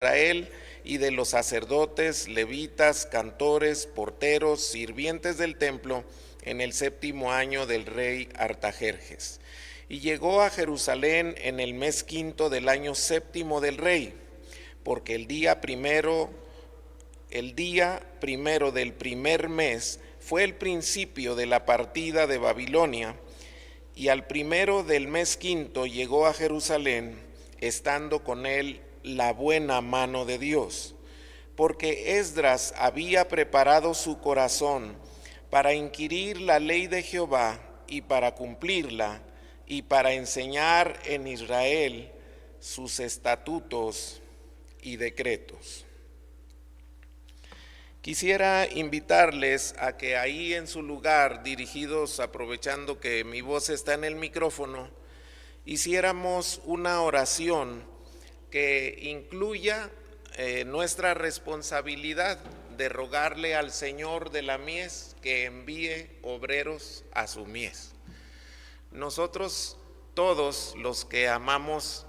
Israel y de los sacerdotes, levitas, cantores, porteros, sirvientes del templo, en el 7º año del rey Artajerjes. Y llegó a Jerusalén en el mes 5 del año 7 del rey, porque el día primero del primer mes fue el principio de la partida de Babilonia, y al primero del mes 5 llegó a Jerusalén, estando con él la buena mano de Dios, porque Esdras había preparado su corazón para inquirir la ley de Jehová y para cumplirla, y para enseñar en Israel sus estatutos y decretos. Quisiera invitarles a que ahí en su lugar, dirigidos, aprovechando que mi voz está en el micrófono, hiciéramos una oración que incluya nuestra responsabilidad de rogarle al Señor de la mies que envíe obreros a su mies. Nosotros todos los que amamos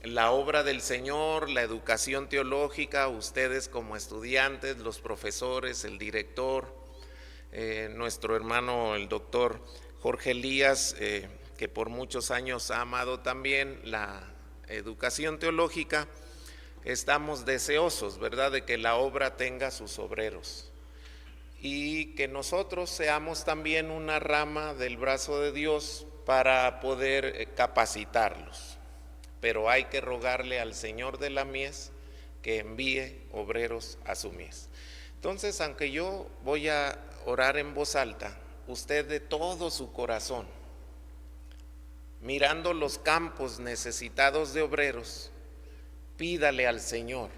la obra del Señor, la educación teológica, ustedes como estudiantes, los profesores, el director, nuestro hermano el doctor Jorge Elías, que por muchos años ha amado también la educación teológica, estamos deseosos, ¿verdad?, de que la obra tenga sus obreros y que nosotros seamos también una rama del brazo de Dios para poder capacitarlos. Pero hay que rogarle al Señor de la mies que envíe obreros a su mies. Entonces, aunque yo voy a orar en voz alta, usted de todo su corazón, mirando los campos necesitados de obreros, pídale al Señor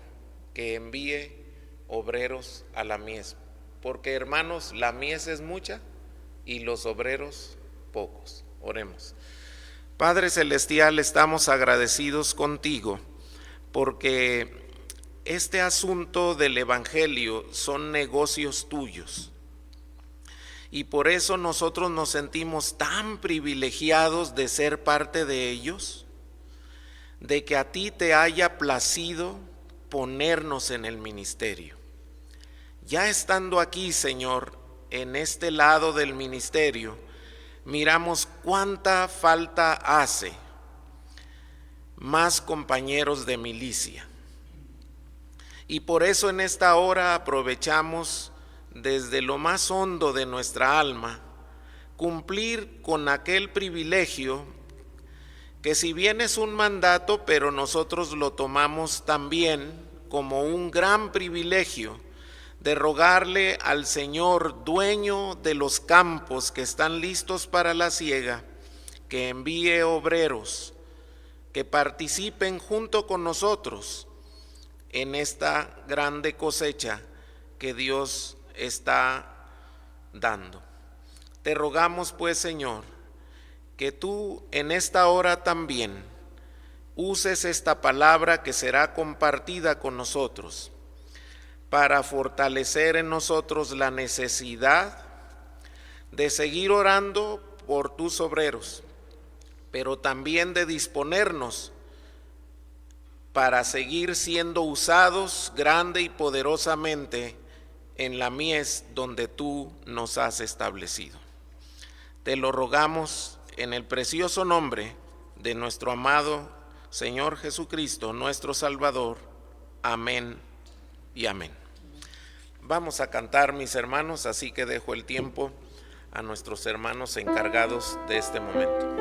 que envíe obreros a la mies. Porque, hermanos, la mies es mucha y los obreros pocos. Oremos. Padre Celestial, estamos agradecidos contigo porque este asunto del Evangelio son negocios tuyos. Y por eso nosotros nos sentimos tan privilegiados de ser parte de ellos, de que a ti te haya placido ponernos en el ministerio. Ya estando aquí, Señor, en este lado del ministerio, miramos cuánta falta hace más compañeros de milicia. Y por eso en esta hora aprovechamos desde lo más hondo de nuestra alma cumplir con aquel privilegio que, si bien es un mandato, pero nosotros lo tomamos también como un gran privilegio de rogarle al Señor, dueño de los campos que están listos para la siega, que envíe obreros que participen junto con nosotros en esta grande cosecha que Dios está dando. Te rogamos pues, Señor, que tú en esta hora también uses esta palabra que será compartida con nosotros para fortalecer en nosotros la necesidad de seguir orando por tus obreros, pero también de disponernos para seguir siendo usados grande y poderosamente en la mies donde tú nos has establecido. Te lo rogamos en el precioso nombre de nuestro amado Señor Jesucristo, nuestro Salvador. Amén y amén. Vamos a cantar, mis hermanos, así que dejo el tiempo a nuestros hermanos encargados de este momento.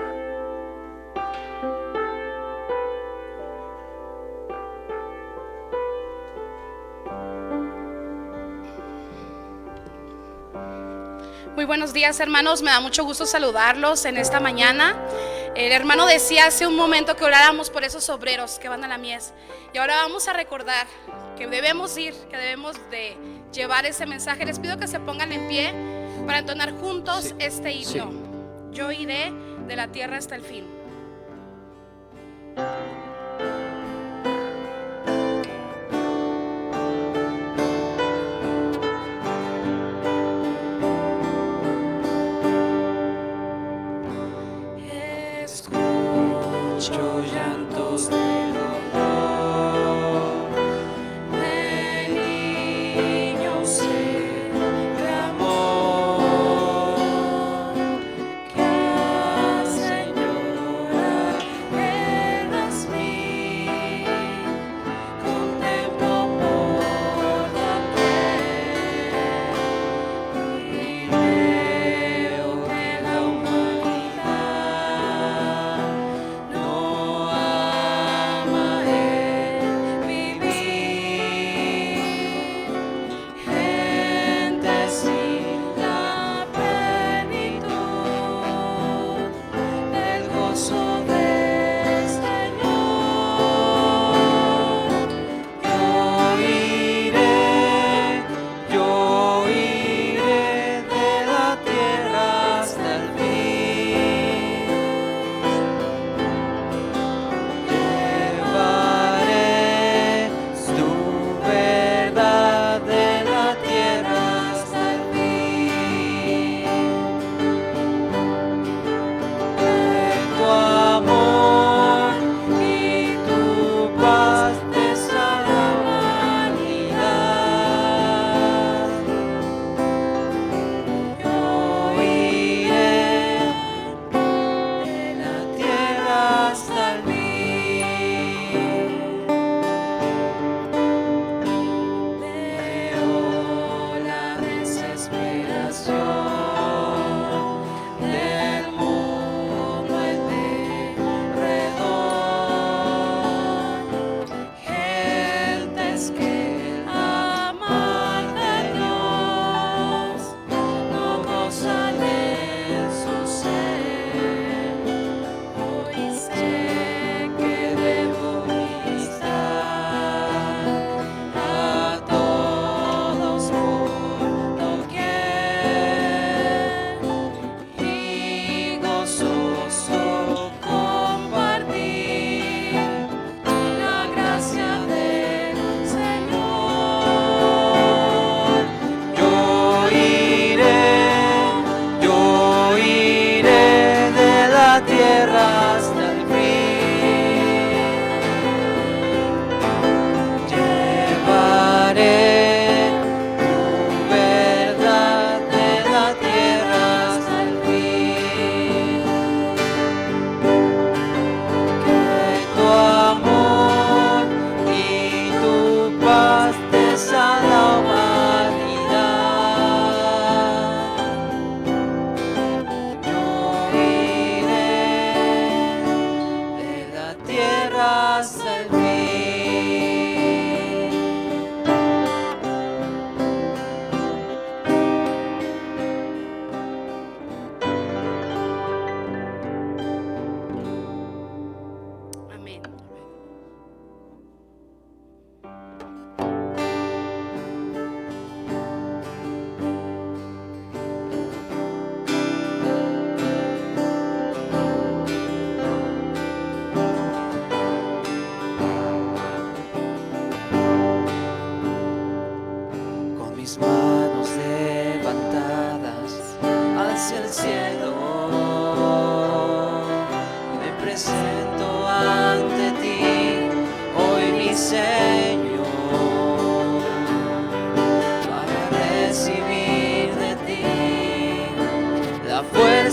Muy buenos días, hermanos, me da mucho gusto saludarlos en esta mañana. El hermano decía hace un momento que oráramos por esos obreros que van a la mies, y ahora vamos a recordar que debemos ir, que debemos de llevar ese mensaje. Les pido que se pongan en pie para entonar juntos este himno. Yo iré de la tierra hasta el fin. Escucho llantos de dolor.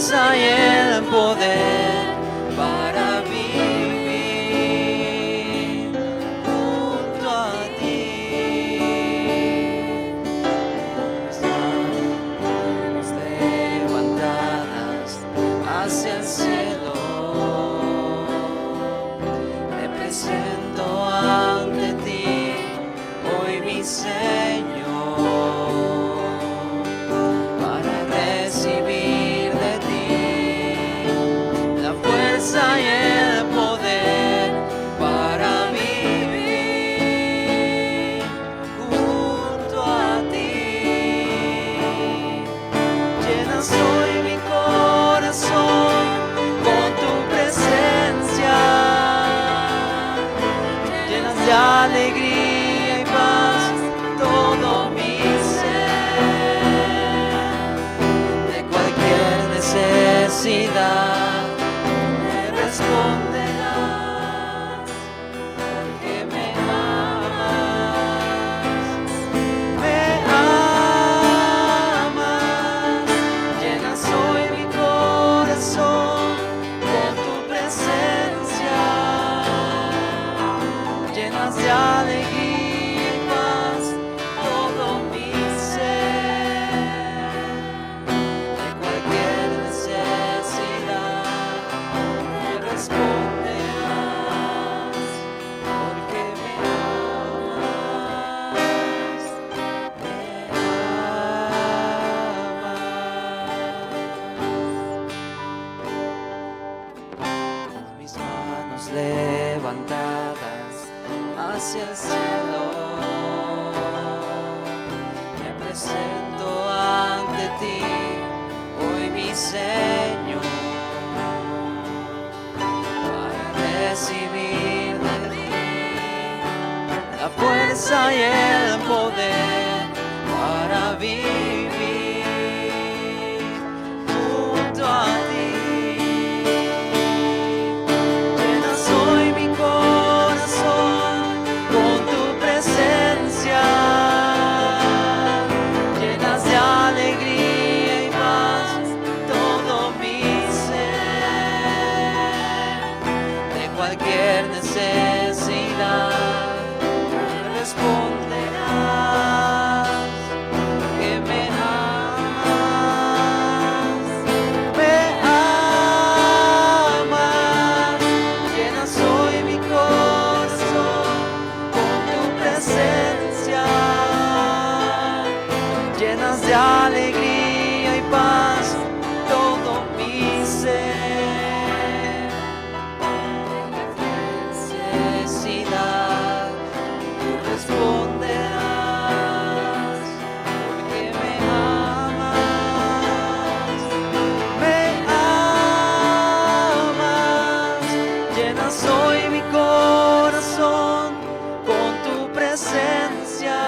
fuerza y el poder para vivir junto a ti. Mis manos levantadas hacia el cielo, me presento ante ti hoy, mi Señor, para recibir de ti la fuerza y el poder para vivir junto a ti. Llenas hoy mi corazón con tu presencia, llenas de alegría y paz todo mi ser. De cualquier necesidad me responderás, porque me amas, me amas. Llenas hoy mi corazón con tu presencia, llenas de alegría y paz todo mi ser. De cualquier necesidad me responderás, porque me amas, me amas. Con mis manos levantadas hacia el cielo, me presento ante ti hoy, mi Señor, para recibir de ti la fuerza y el poder para vivir junto a ti. Llenas hoy mi corazón con tu presencia, llenas de alegría y paz todo mi ser. De cualquier necesidad me responderás, que me amas, me amas. Llenas hoy mi corazón con tu presencia, llenas de alegría y paz todo mi ser. De necesidad tú responderás, porque me amas, me amas. Llenas hoy mi corazón con tu presencia,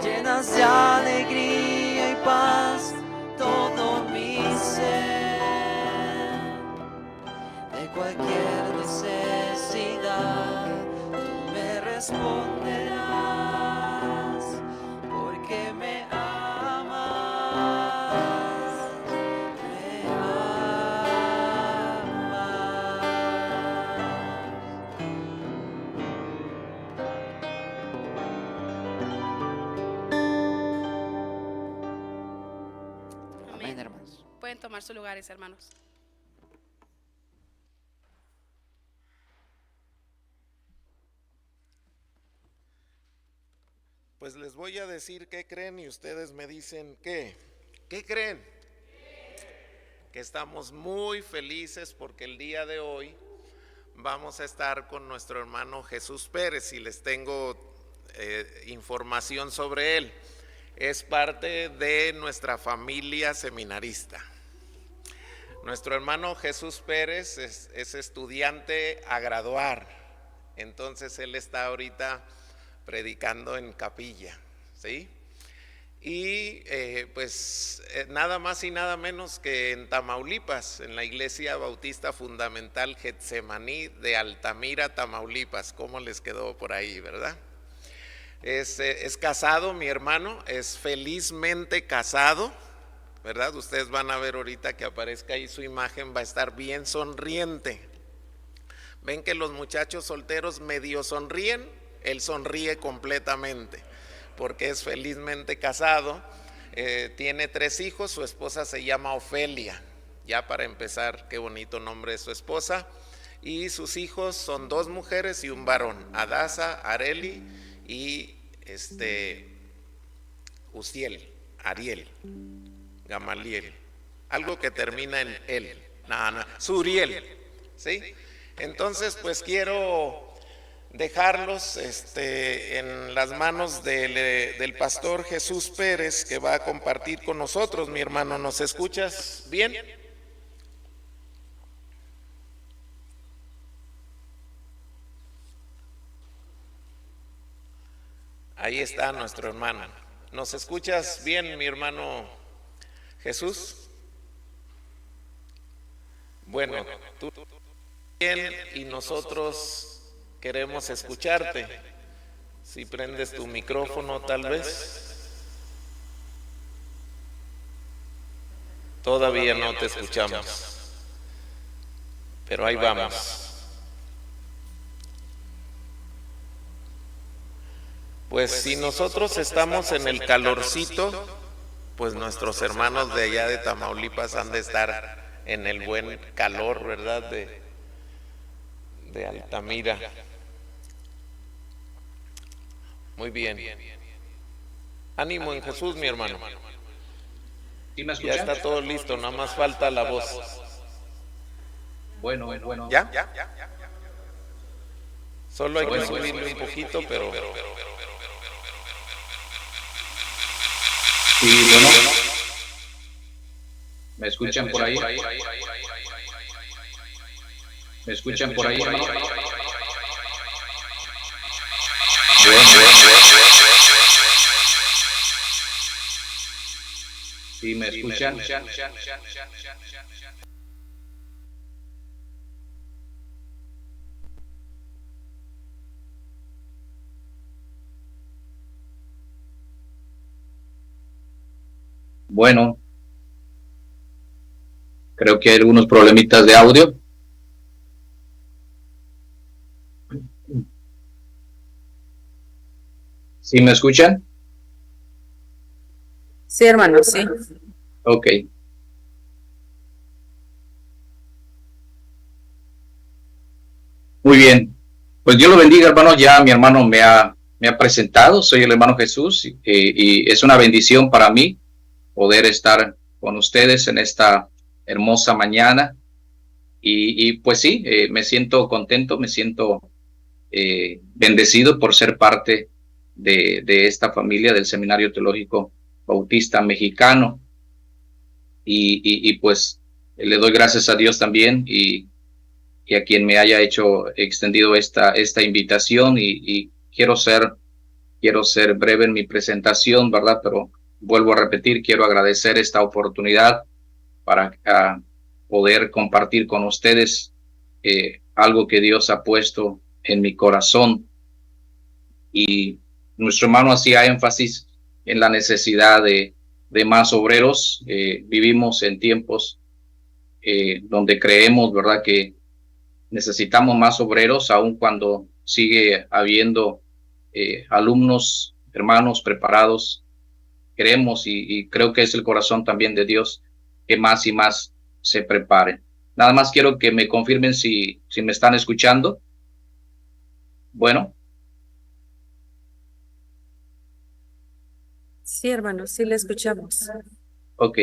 llenas de alegría y paz todo mi ser. De cualquier necesidad tú me responderás, porque me amas, me amas. Amén, hermanos. Pueden tomar sus lugares, hermanos. Pues les voy a decir qué creen y ustedes me dicen qué. ¿Qué creen? Que estamos muy felices porque el día de hoy vamos a estar con nuestro hermano Jesús Pérez y les tengo información sobre él. Es parte de nuestra familia seminarista. Nuestro hermano Jesús Pérez es estudiante a graduar, entonces él está ahorita predicando en capilla, ¿sí? Y nada más y nada menos que en Tamaulipas, en la Iglesia Bautista Fundamental Getsemaní de Altamira, Tamaulipas. ¿Cómo les quedó por ahí, verdad? Es casado, mi hermano, es felizmente casado ¿verdad? Ustedes van a ver ahorita que aparezca ahí su imagen, va a estar bien sonriente. Ven que los muchachos solteros medio sonríen, él sonríe completamente, porque es felizmente casado, tiene 3 hijos, su esposa se llama Ofelia, ya para empezar, qué bonito nombre de su esposa, y sus hijos son 2 mujeres y un varón, Adasa, Areli y Uziel, Ariel, Gamaliel, algo que termina en él, Suriel, ¿sí? Entonces, pues quiero dejarlos en las manos del pastor Jesús Pérez, que va a compartir con nosotros. Mi hermano, ¿nos escuchas bien? Ahí está nuestro hermano. ¿Nos escuchas bien, mi hermano Jesús? Bueno, tú bien y nosotros queremos escucharte. Si prendes tu micrófono, tal vez. Todavía no te escuchamos, pero ahí vamos. Pues si nosotros estamos en el calorcito, pues nuestros hermanos de allá de Tamaulipas han de estar en el buen calor, ¿verdad? De Altamira. Muy bien. Ánimo en Jesús, mi hermano. Ya está todo listo, nada más falta la voz. Bueno. ¿Ya? Solo hay que subirle un poquito, pero... Sí, bueno. ¿Me escuchan por ahí? ¿Me escuchan por ahí, hermano? ¿Sí me escuchan? Bueno, creo que hay algunos problemitas de audio. ¿Sí me escuchan? Sí, hermano, sí. Ok. Muy bien. Pues Dios lo bendiga, hermano. Ya mi hermano me ha presentado. Soy el hermano Jesús y es una bendición para mí poder estar con ustedes en esta hermosa mañana. Y pues sí, me siento contento, me siento bendecido por ser parte de esta familia del Seminario Teológico Bautista Mexicano. Y pues le doy gracias a Dios también y a quien me haya extendido esta invitación y quiero ser breve en mi presentación, ¿verdad? Pero vuelvo a repetir, quiero agradecer esta oportunidad para poder compartir con ustedes algo que Dios ha puesto en mi corazón. Y nuestro hermano hacía énfasis en la necesidad de más obreros. Vivimos en tiempos donde creemos, ¿verdad?, que necesitamos más obreros, aun cuando sigue habiendo alumnos, hermanos preparados. Queremos y creo que es el corazón también de Dios que más y más se preparen. Nada más quiero que me confirmen si me están escuchando. Bueno. Sí, hermano, sí le escuchamos. Ok.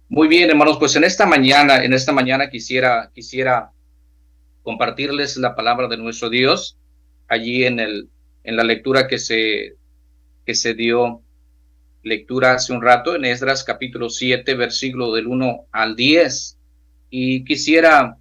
Muy bien, hermanos, pues en esta mañana quisiera compartirles la palabra de nuestro Dios allí en la lectura que se dio lectura hace un rato en Esdras capítulo 7, versículo del 1 al 10. Y quisiera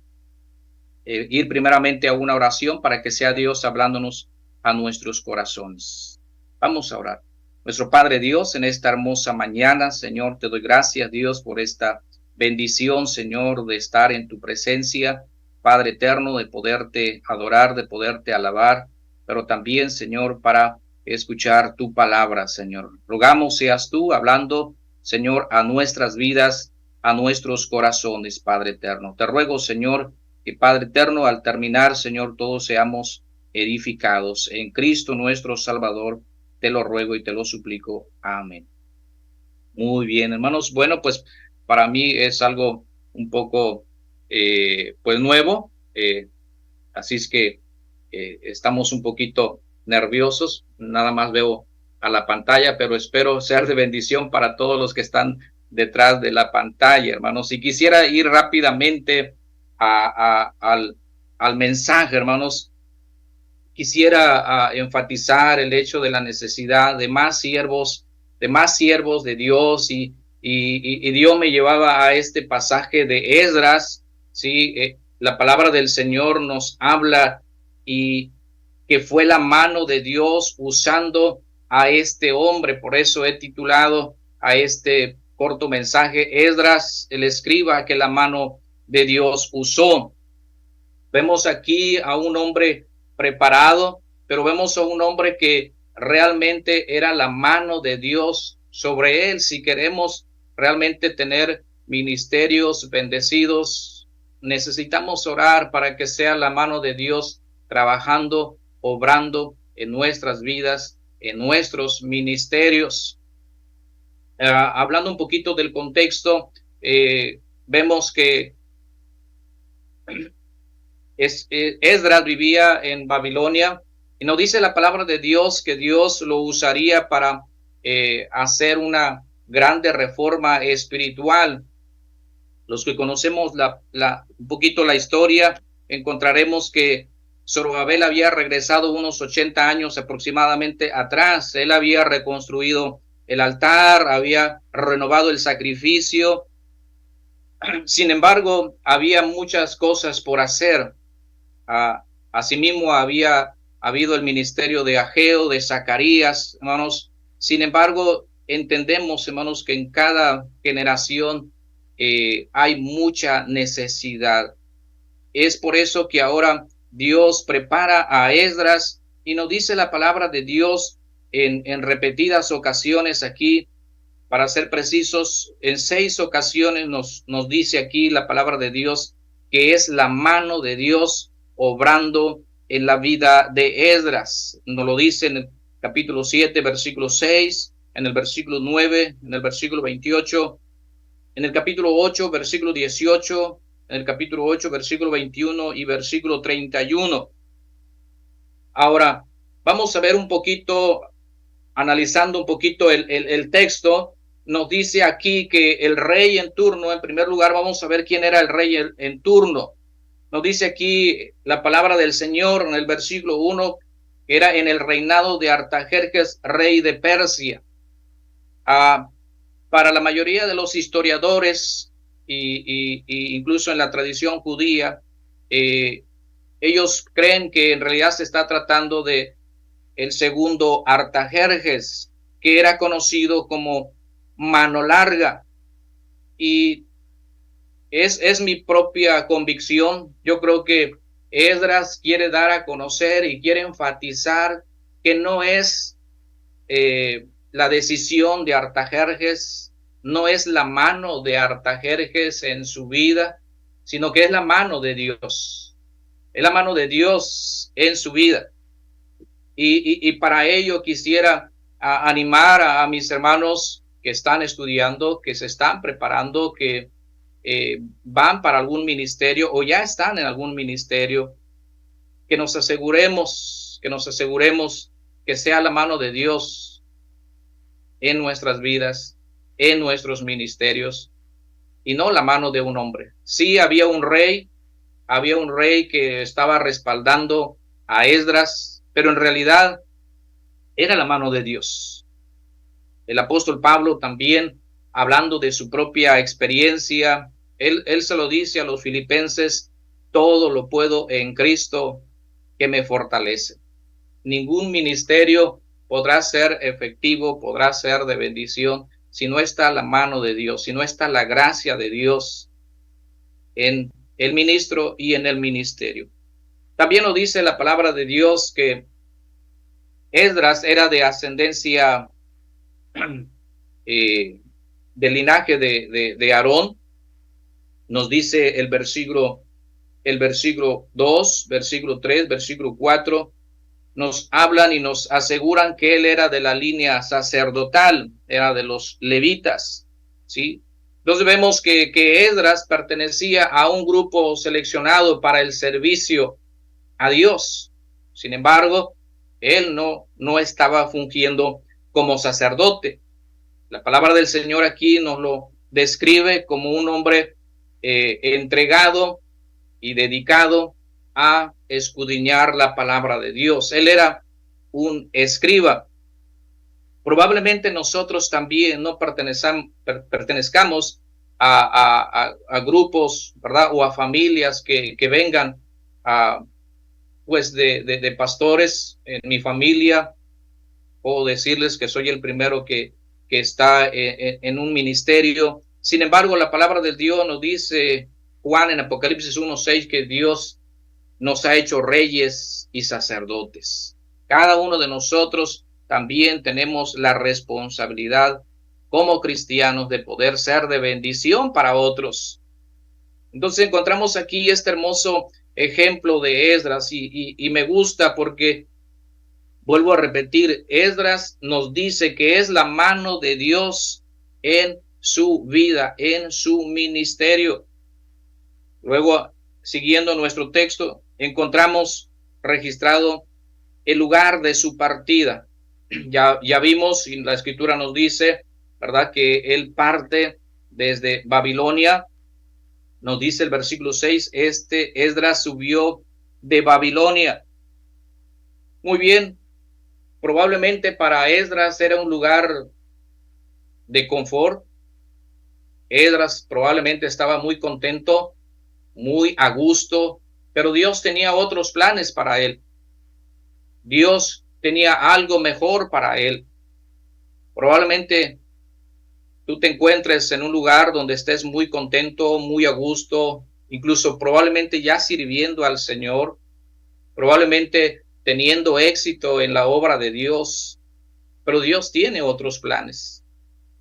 ir primeramente a una oración para que sea Dios hablándonos a nuestros corazones. Vamos a orar. Nuestro Padre Dios, en esta hermosa mañana, Señor, te doy gracias, Dios, por esta bendición, Señor, de estar en tu presencia, Padre eterno, de poderte adorar, de poderte alabar, pero también, Señor, para escuchar tu palabra, Señor. Rogamos seas tú hablando Señor, a nuestras vidas, a nuestros corazones, Padre eterno. Te ruego, Señor, que Padre eterno, al terminar, Señor, todos seamos edificados en Cristo nuestro Salvador. Te lo ruego y te lo suplico. Amén. Muy bien, hermanos. Bueno, pues para mí es algo un poco, pues nuevo. Así es que estamos un poquito nerviosos. Nada más veo a la pantalla, pero espero ser de bendición para todos los que están detrás de la pantalla, hermanos. Y quisiera ir rápidamente al mensaje, hermanos. Quisiera enfatizar el hecho de la necesidad de más siervos de Dios, y Dios me llevaba a este pasaje de Esdras, ¿sí? La palabra del Señor nos habla y que fue la mano de Dios usando a este hombre. Por eso he titulado a este corto mensaje, Esdras, el escriba que la mano de Dios usó. Vemos aquí a un hombre preparado, pero vemos a un hombre que realmente era la mano de Dios sobre él. Si queremos realmente tener ministerios bendecidos, necesitamos orar para que sea la mano de Dios trabajando, obrando en nuestras vidas, en nuestros ministerios. Hablando un poquito del contexto, vemos que Esdras vivía en Babilonia, y nos dice la palabra de Dios que Dios lo usaría para hacer una grande reforma espiritual. Los que conocemos un poquito la historia, encontraremos que Zorobabel había regresado unos 80 años aproximadamente atrás. Él había reconstruido el altar, había renovado el sacrificio. Sin embargo, había muchas cosas por hacer. Asimismo, había habido el ministerio de Ageo, de Zacarías, hermanos. Sin embargo, entendemos, hermanos, que en cada generación hay mucha necesidad. Es por eso que ahora Dios prepara a Esdras, y nos dice la palabra de Dios en repetidas ocasiones aquí. Para ser precisos, en 6 ocasiones nos dice aquí la palabra de Dios que es la mano de Dios obrando en la vida de Esdras. Nos lo dice en el capítulo 7, versículo 6, en el versículo 9, en el versículo 28, en el capítulo 8, versículo 18, en el capítulo 8, versículo 21 y versículo 31. Ahora, vamos a ver un poquito, analizando un poquito el texto. Nos dice aquí que el rey en turno, en primer lugar, vamos a ver quién era el rey en turno. Nos dice aquí la palabra del Señor en el versículo 1, que era en el reinado de Artajerjes, rey de Persia. Para la mayoría de los historiadores, y incluso en la tradición judía, ellos creen que en realidad se está tratando de el segundo Artajerjes, que era conocido como mano larga. Y es mi propia convicción. Yo creo que Esdras quiere dar a conocer y quiere enfatizar que no es la decisión de Artajerjes, no es la mano de Artajerjes en su vida, sino que es la mano de Dios. Es la mano de Dios en su vida. Y para ello quisiera animar a mis hermanos que están estudiando, que se están preparando, que van para algún ministerio o ya están en algún ministerio, que nos aseguremos que sea la mano de Dios en nuestras vidas, en nuestros ministerios, y no la mano de un hombre. Sí, había un rey que estaba respaldando a Esdras, pero en realidad era la mano de Dios. El apóstol Pablo también, hablando de su propia experiencia, él se lo dice a los filipenses: todo lo puedo en Cristo que me fortalece. Ningún ministerio podrá ser efectivo, podrá ser de bendición, si no está la mano de Dios, si no está la gracia de Dios en el ministro y en el ministerio. También nos dice la palabra de Dios que Esdras era de ascendencia del linaje de Aarón. Nos dice el versículo 2, versículo 3, versículo 4, nos hablan y nos aseguran que él era de la línea sacerdotal, era de los levitas, ¿sí? Entonces vemos que Esdras pertenecía a un grupo seleccionado para el servicio a Dios. Sin embargo, él no estaba fungiendo como sacerdote. La palabra del Señor aquí nos lo describe como un hombre entregado y dedicado a escudriñar la palabra de Dios. Él era un escriba. Probablemente nosotros también no pertenezcamos a grupos, ¿verdad? O a familias que vengan pues de pastores en mi familia. Puedo decirles que soy el primero que está en un ministerio. Sin embargo, la palabra de Dios nos dice, Juan en Apocalipsis 1:6, que Dios nos ha hecho reyes y sacerdotes. Cada uno de nosotros también tenemos la responsabilidad como cristianos de poder ser de bendición para otros. Entonces encontramos aquí este hermoso ejemplo de Esdras y me gusta porque, vuelvo a repetir, Esdras nos dice que es la mano de Dios en su vida, en su ministerio. Luego, siguiendo nuestro texto, encontramos registrado el lugar de su partida. Ya vimos, y la escritura nos dice, ¿verdad?, que él parte desde Babilonia. Nos dice el versículo 6, Esdras subió de Babilonia. Muy bien, probablemente para Esdras era un lugar de confort. Esdras probablemente estaba muy contento, muy a gusto, pero Dios tenía otros planes para él. Dios tenía algo mejor para él. Probablemente tú te encuentres en un lugar donde estés muy contento, muy a gusto, incluso probablemente ya sirviendo al Señor, probablemente teniendo éxito en la obra de Dios, pero Dios tiene otros planes.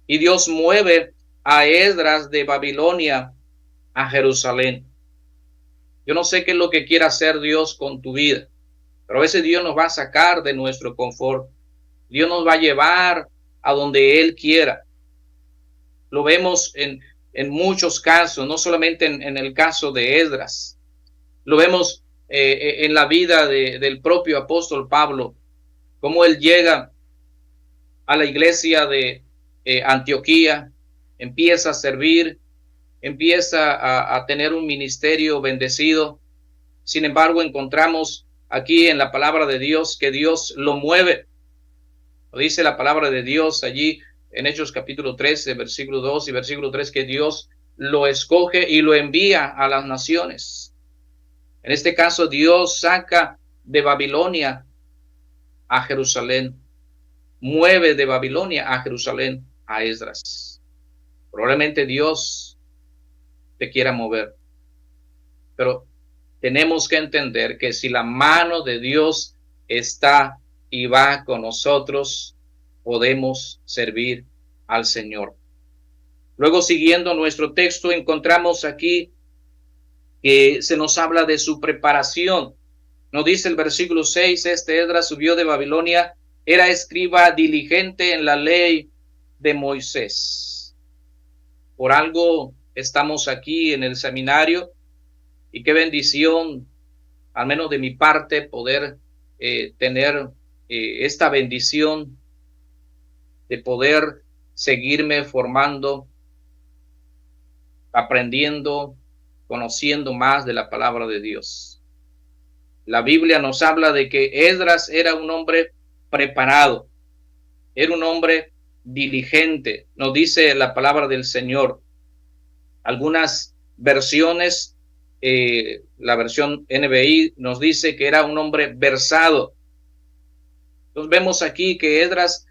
Y Dios mueve a Esdras de Babilonia a Jerusalén. Yo no sé qué es lo que quiere hacer Dios con tu vida, pero a veces Dios nos va a sacar de nuestro confort. Dios nos va a llevar a donde Él quiera. Lo vemos en muchos casos, no solamente en el caso de Esdras. Lo vemos en la vida del propio apóstol Pablo, cómo él llega a la iglesia de Antioquía, empieza a servir, empieza a tener un ministerio bendecido. Sin embargo, encontramos aquí en la palabra de Dios que Dios lo mueve. Lo dice la palabra de Dios allí en Hechos capítulo 13, versículo 2 y versículo 3, que Dios lo escoge y lo envía a las naciones. En este caso, Dios saca de Babilonia a Jerusalén, mueve de Babilonia a Jerusalén a Esdras. Probablemente Dios te quiera mover, pero tenemos que entender que si la mano de Dios está y va con nosotros, podemos servir al Señor. Luego, siguiendo nuestro texto, encontramos aquí que se nos habla de su preparación. Nos dice el versículo 6, Esdras subió de Babilonia, era escriba diligente en la ley de Moisés. Por algo estamos aquí en el seminario, y qué bendición, al menos de mi parte, poder tener esta bendición de poder seguirme formando, aprendiendo, conociendo más de la palabra de Dios. La Biblia nos habla de que Esdras era un hombre preparado, era un hombre diligente, nos dice la palabra del Señor. Algunas versiones, la versión NBI nos dice que era un hombre versado. Entonces vemos aquí que Esdras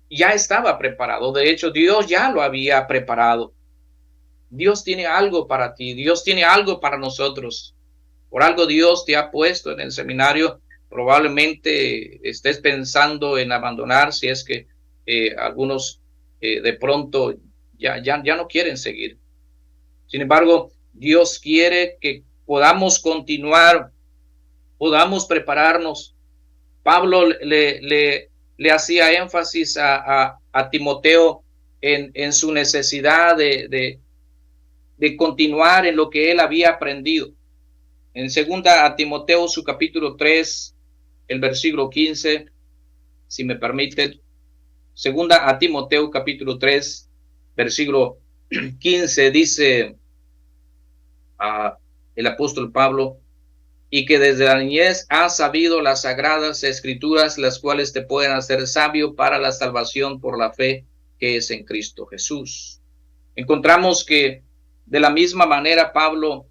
ya estaba preparado. De hecho, Dios ya lo había preparado. Dios tiene algo para ti. Dios tiene algo para nosotros. Por algo Dios te ha puesto en el seminario. Probablemente estés pensando en abandonar, si es que algunos de pronto ya no quieren seguir. Sin embargo, Dios quiere que podamos continuar, podamos prepararnos. Pablo le hacía énfasis a Timoteo en su necesidad de continuar en lo que él había aprendido. En 2 a Timoteo, su capítulo 3, el versículo 15, si me permiten. 2 a Timoteo, capítulo 3, versículo 15, dice el apóstol Pablo: y que desde la niñez has sabido las sagradas escrituras, las cuales te pueden hacer sabio para la salvación por la fe que es en Cristo Jesús. Encontramos que de la misma manera Pablo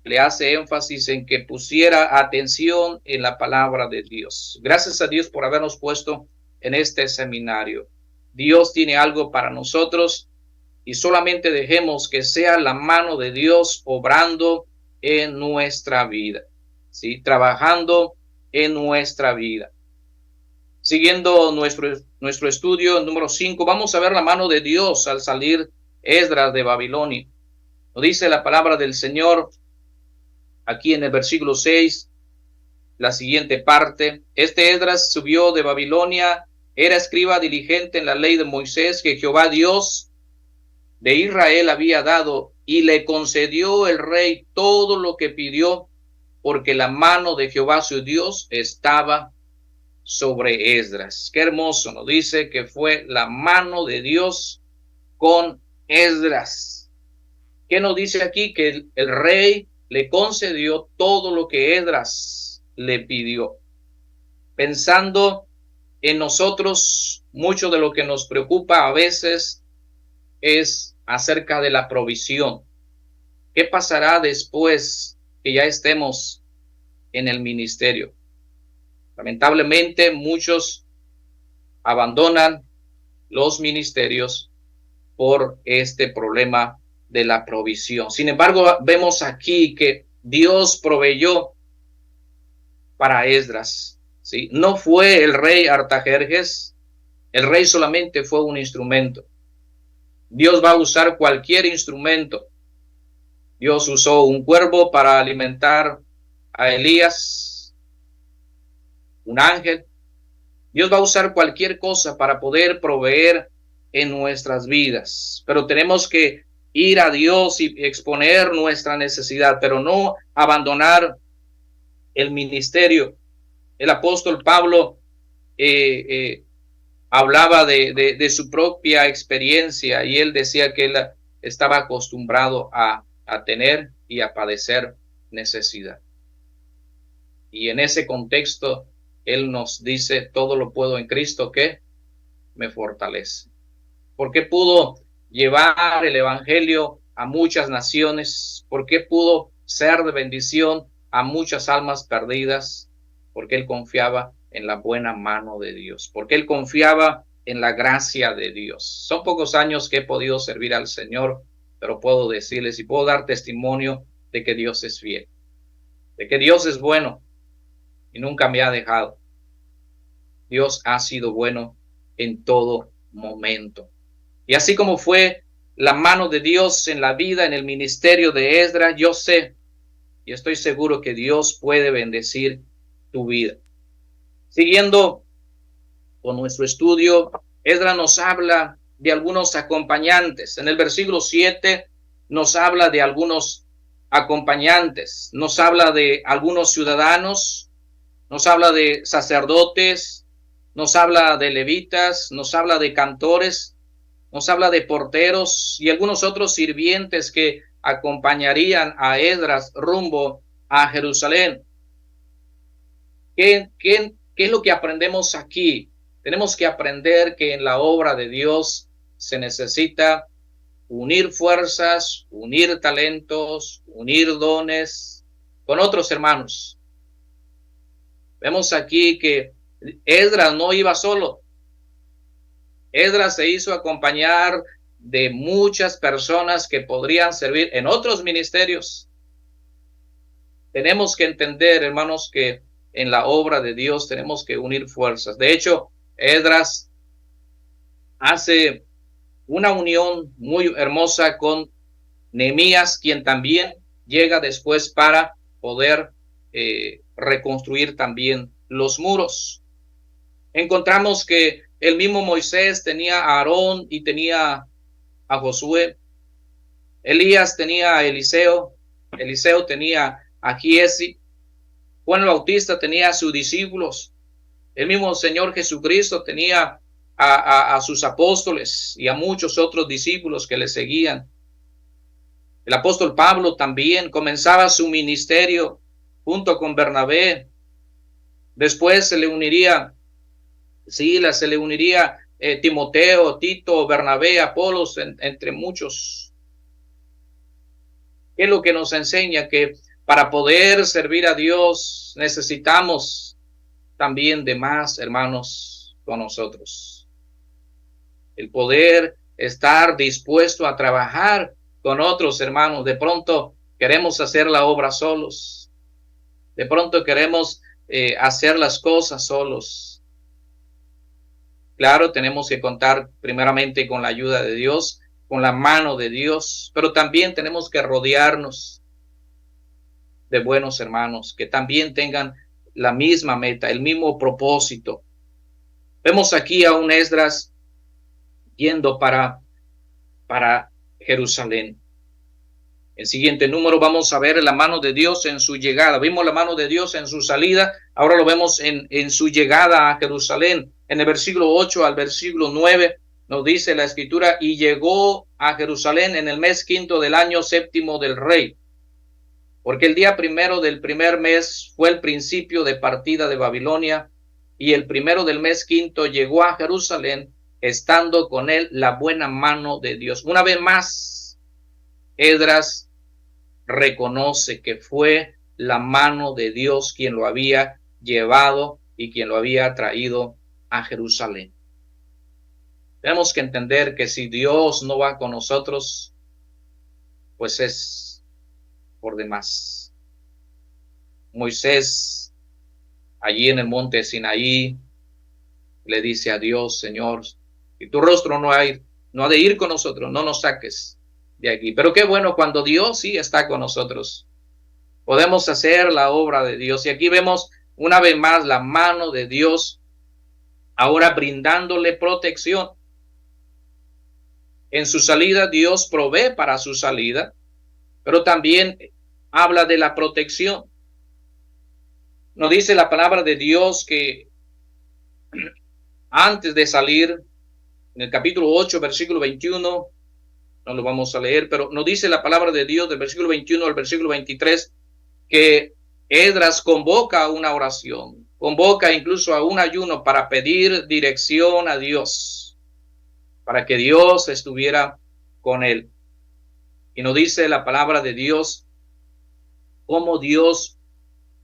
le hace énfasis en que pusiera atención en la palabra de Dios. Gracias a Dios por habernos puesto en este seminario. Dios tiene algo para nosotros y solamente dejemos que sea la mano de Dios obrando en nuestra vida, ¿sí? Trabajando en nuestra vida. Siguiendo nuestro estudio número 5, vamos a ver la mano de Dios al salir Esdras de Babilonia. Nos dice la palabra del Señor aquí en el versículo 6, la siguiente parte: este Esdras subió de Babilonia, era escriba diligente en la ley de Moisés que Jehová Dios de Israel había dado, y le concedió el rey todo lo que pidió, porque la mano de Jehová su Dios estaba sobre Esdras. Qué hermoso, nos dice que fue la mano de Dios con Esdras. ¿Qué nos dice aquí? Que el rey le concedió todo lo que Esdras le pidió. Pensando en nosotros, mucho de lo que nos preocupa a veces es acerca de la provisión. ¿Qué pasará después que ya estemos en el ministerio? Lamentablemente, muchos abandonan los ministerios por este problema de la provisión. Sin embargo, vemos aquí que Dios proveyó para Esdras, ¿sí? No fue el rey Artajerjes, el rey solamente fue un instrumento. Dios va a usar cualquier instrumento. Dios usó un cuervo para alimentar a Elías, un ángel. Dios va a usar cualquier cosa para poder proveer en nuestras vidas, pero tenemos que ir a Dios y exponer nuestra necesidad, pero no abandonar el ministerio. El apóstol Pablo hablaba de su propia experiencia y él decía que él estaba acostumbrado a tener y a padecer necesidad. Y en ese contexto, él nos dice: todo lo puedo en Cristo que me fortalece. ¿Por qué pudo llevar el evangelio a muchas naciones? ¿Por qué pudo ser de bendición a muchas almas perdidas? Porque él confiaba en la buena mano de Dios, porque él confiaba en la gracia de Dios. Son pocos años que he podido servir al Señor, pero puedo decirles y puedo dar testimonio de que Dios es fiel, de que Dios es bueno y nunca me ha dejado. Dios ha sido bueno en todo momento. Y así como fue la mano de Dios en la vida, en el ministerio de Esdras, yo sé y estoy seguro que Dios puede bendecir tu vida. Siguiendo con nuestro estudio, Esdras nos habla de algunos acompañantes. En el versículo 7 nos habla de algunos acompañantes, nos habla de algunos ciudadanos, nos habla de sacerdotes, nos habla de levitas, nos habla de cantores, nos habla de porteros y algunos otros sirvientes que acompañarían a Esdras rumbo a Jerusalén. ¿Qué es lo que aprendemos aquí? Tenemos que aprender que en la obra de Dios se necesita unir fuerzas, unir talentos, unir dones con otros hermanos. Vemos aquí que Esdras no iba solo. Esdras se hizo acompañar de muchas personas que podrían servir en otros ministerios. Tenemos que entender, hermanos, que en la obra de Dios tenemos que unir fuerzas. De hecho, Esdras hace una unión muy hermosa con Nehemías, quien también llega después para poder reconstruir también los muros. Encontramos que el mismo Moisés tenía a Aarón y tenía a Josué. Elías tenía a Eliseo. Eliseo tenía a Giesi. Juan el Bautista tenía a sus discípulos. El mismo Señor Jesucristo tenía a sus apóstoles y a muchos otros discípulos que le seguían. El apóstol Pablo también comenzaba su ministerio junto con Bernabé. Después se le uniría Silas, se le uniría Timoteo, Tito, Bernabé, Apolos, entre muchos. ¿Qué es lo que nos enseña? Que para poder servir a Dios necesitamos también de más hermanos con nosotros. El poder estar dispuesto a trabajar con otros hermanos. De pronto queremos hacer la obra solos. De pronto queremos hacer las cosas solos. Claro, tenemos que contar primeramente con la ayuda de Dios, con la mano de Dios, pero también tenemos que rodearnos de buenos hermanos que también tengan la misma meta, el mismo propósito. Vemos aquí a un Esdras yendo para Jerusalén. El siguiente número vamos a ver la mano de Dios en su llegada. Vimos la mano de Dios en su salida, ahora lo vemos en su llegada a Jerusalén. En el versículo 8 al versículo 9 nos dice la escritura: y llegó a Jerusalén en el mes quinto del año séptimo del rey, porque el día primero del primer mes fue el principio de partida de Babilonia, y el primero del mes quinto llegó a Jerusalén, estando con él la buena mano de Dios. Una vez más, Esdras reconoce que fue la mano de Dios quien lo había llevado y quien lo había traído a Jerusalén. Tenemos que entender que si Dios no va con nosotros, pues es por demás. Moisés, allí en el monte Sinaí, le dice a Dios: Señor, si tu rostro no ha de ir con nosotros, no nos saques de aquí. Pero qué bueno cuando Dios sí está con nosotros. Podemos hacer la obra de Dios. Y aquí vemos una vez más la mano de Dios, ahora brindándole protección. En su salida, Dios provee para su salida, pero también habla de la protección. Nos dice la palabra de Dios que antes de salir, en el capítulo 8, versículo 21, no lo vamos a leer, pero nos dice la palabra de Dios del versículo 21 al versículo 23, que Esdras convoca una oración, convoca incluso a un ayuno para pedir dirección a Dios, para que Dios estuviera con él. Y nos dice la palabra de Dios cómo Dios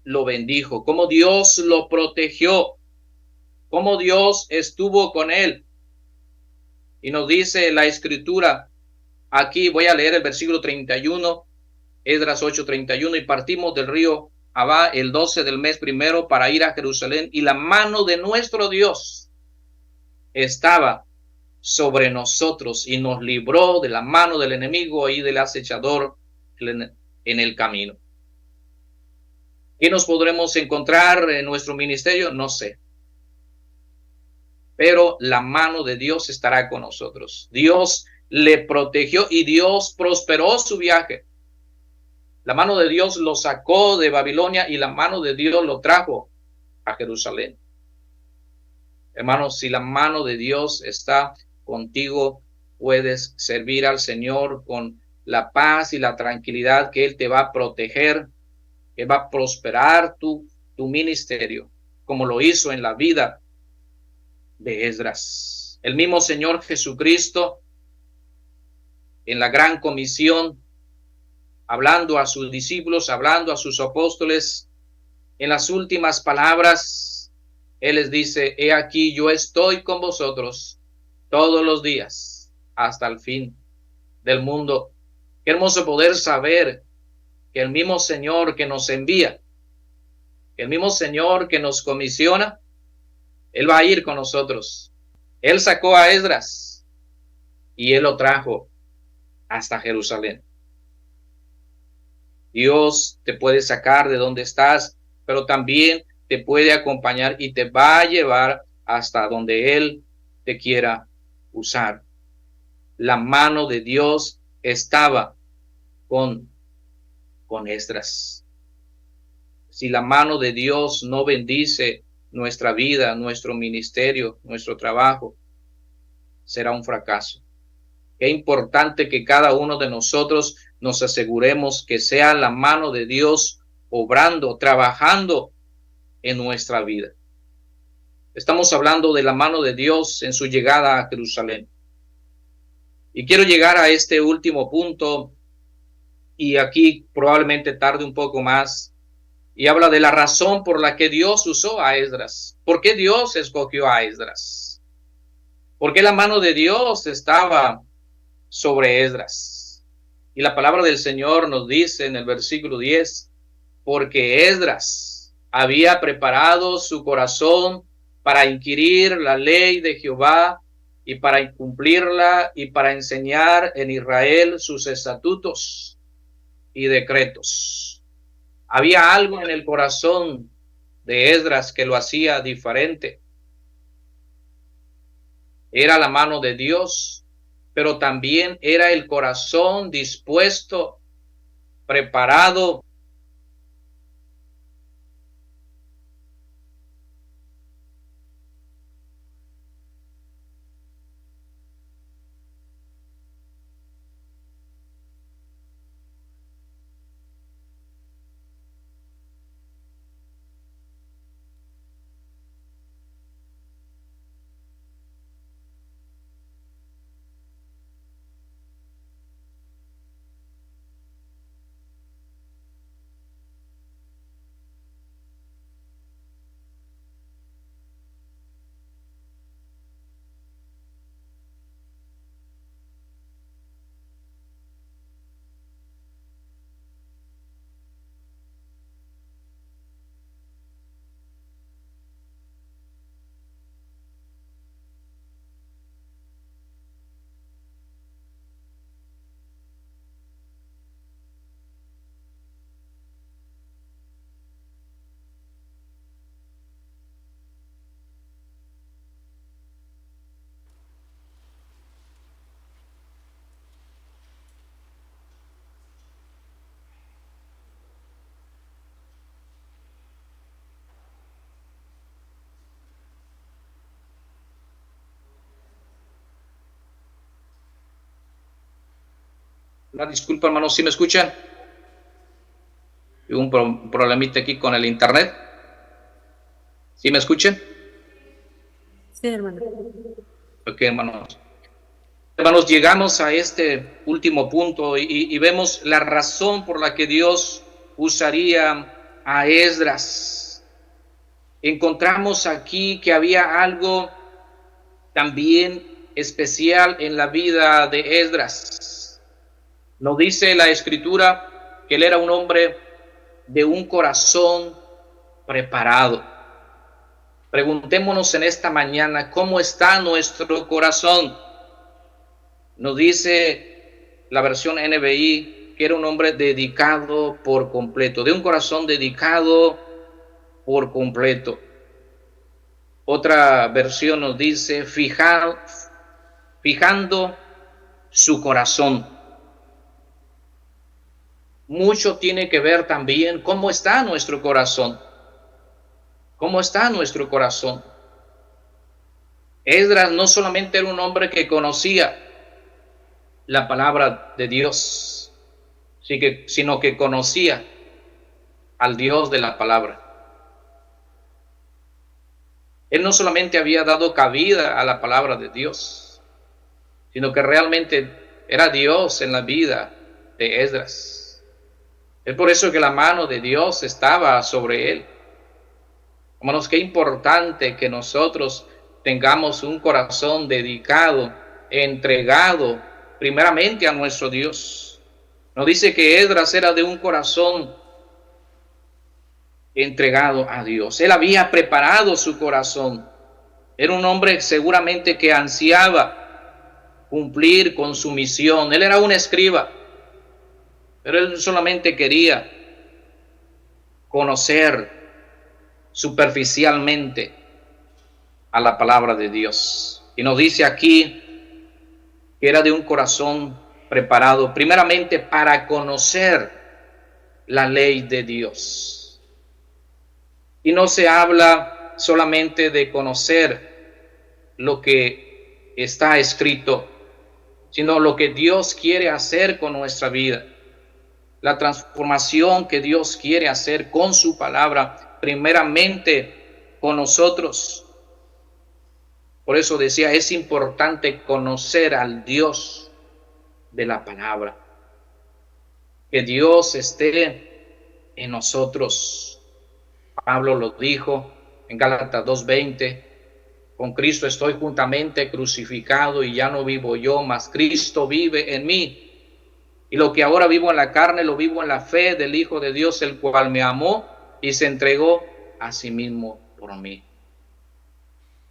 lo bendijo, cómo Dios lo protegió, cómo Dios estuvo con él. Y nos dice la escritura, aquí voy a leer el versículo 31, Esdras 8:31, y partimos del río Abá el 12 del mes primero para ir a Jerusalén, y la mano de nuestro Dios estaba sobre nosotros y nos libró de la mano del enemigo y del acechador en el camino. ¿Qué nos podremos encontrar en nuestro ministerio? No sé. Pero la mano de Dios estará con nosotros. Dios le protegió y Dios prosperó su viaje. La mano de Dios lo sacó de Babilonia y la mano de Dios lo trajo a Jerusalén. Hermanos, si la mano de Dios está contigo, puedes servir al Señor con la paz y la tranquilidad que Él te va a proteger, que va a prosperar tu ministerio, como lo hizo en la vida de Esdras. El mismo Señor Jesucristo, en la gran comisión, hablando a sus discípulos, hablando a sus apóstoles, en las últimas palabras, Él les dice: he aquí, yo estoy con vosotros todos los días hasta el fin del mundo. Qué hermoso poder saber que el mismo Señor que nos envía, el mismo Señor que nos comisiona, Él va a ir con nosotros. Él sacó a Esdras y él lo trajo hasta Jerusalén. Dios te puede sacar de donde estás, pero también te puede acompañar y te va a llevar hasta donde Él te quiera usar. La mano de Dios estaba con Esdras. Si la mano de Dios no bendice nuestra vida, nuestro ministerio, nuestro trabajo, será un fracaso. Qué importante que cada uno de nosotros nos aseguremos que sea la mano de Dios obrando, trabajando en nuestra vida. Estamos hablando de la mano de Dios en su llegada a Jerusalén. Y quiero llegar a este último punto, y aquí probablemente tarde un poco más, y habla de la razón por la que Dios usó a Esdras. ¿Por qué Dios escogió a Esdras? ¿Por qué la mano de Dios estaba sobre Esdras? Y la palabra del Señor nos dice en el versículo 10, porque Esdras había preparado su corazón para inquirir la ley de Jehová y para cumplirla y para enseñar en Israel sus estatutos y decretos. Había algo en el corazón de Esdras que lo hacía diferente. Era la mano de Dios, pero también era el corazón dispuesto, preparado. Una disculpa, hermanos, ¿sí me escuchan? Hubo un problemita aquí con el internet. ¿Sí me escuchan? Sí, hermano. Ok, hermanos. Hermanos, llegamos a este último punto y vemos la razón por la que Dios usaría a Esdras. Encontramos aquí que había algo también especial en la vida de Esdras. Nos dice la Escritura que él era un hombre de un corazón preparado. Preguntémonos en esta mañana, ¿cómo está nuestro corazón? Nos dice la versión NBI que era un hombre dedicado por completo, de un corazón dedicado por completo. Otra versión nos dice fijando su corazón. Mucho tiene que ver también cómo está nuestro corazón. ¿Cómo está nuestro corazón? Esdras no solamente era un hombre que conocía la palabra de Dios, sino que conocía al Dios de la palabra. Él no solamente había dado cabida a la palabra de Dios, sino que realmente era Dios en la vida de Esdras. Es por eso que la mano de Dios estaba sobre él. Hermanos, qué importante que nosotros tengamos un corazón dedicado, entregado primeramente a nuestro Dios. Nos dice que Esdras era de un corazón entregado a Dios. Él había preparado su corazón. Era un hombre seguramente que ansiaba cumplir con su misión. Él era un escriba, pero él solamente quería conocer superficialmente a la palabra de Dios. Y nos dice aquí que era de un corazón preparado primeramente para conocer la ley de Dios. Y no se habla solamente de conocer lo que está escrito, sino lo que Dios quiere hacer con nuestra vida. La transformación que Dios quiere hacer con su palabra, primeramente con nosotros. Por eso decía, es importante conocer al Dios de la palabra. Que Dios esté en nosotros. Pablo lo dijo en Gálatas 2:20. Con Cristo estoy juntamente crucificado y ya no vivo yo, mas Cristo vive en mí. Y lo que ahora vivo en la carne, lo vivo en la fe del Hijo de Dios, el cual me amó y se entregó a sí mismo por mí.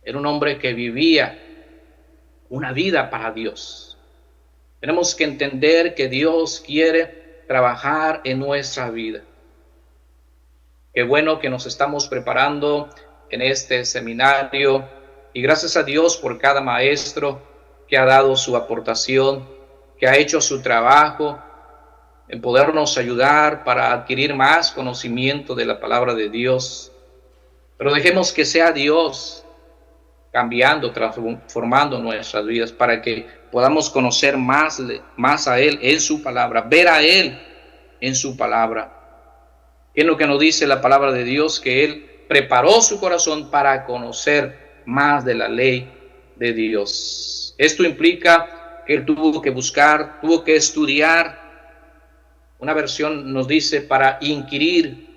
Era un hombre que vivía una vida para Dios. Tenemos que entender que Dios quiere trabajar en nuestra vida. Qué bueno que nos estamos preparando en este seminario y gracias a Dios por cada maestro que ha dado su aportación, que ha hecho su trabajo en podernos ayudar para adquirir más conocimiento de la palabra de Dios. Pero dejemos que sea Dios cambiando, transformando nuestras vidas para que podamos conocer más a Él en su palabra, ver a Él en su palabra. ¿Qué es lo que nos dice la palabra de Dios? Que Él preparó su corazón para conocer más de la ley de Dios. Esto implica que Él tuvo que buscar, tuvo que estudiar. Una versión nos dice para inquirir.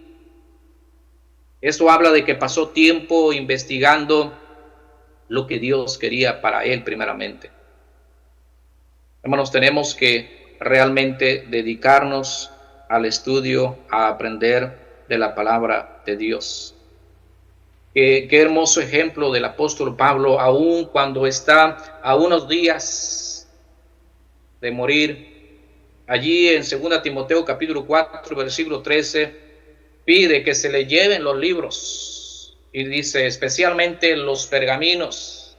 Esto habla de que pasó tiempo investigando lo que Dios quería para él primeramente. Hermanos, tenemos que realmente dedicarnos al estudio, a aprender de la palabra de Dios. Qué hermoso ejemplo del apóstol Pablo, aún cuando está a unos días de morir. Allí en 2 Timoteo capítulo 4, versículo 13, pide que se le lleven los libros. Y dice, especialmente los pergaminos.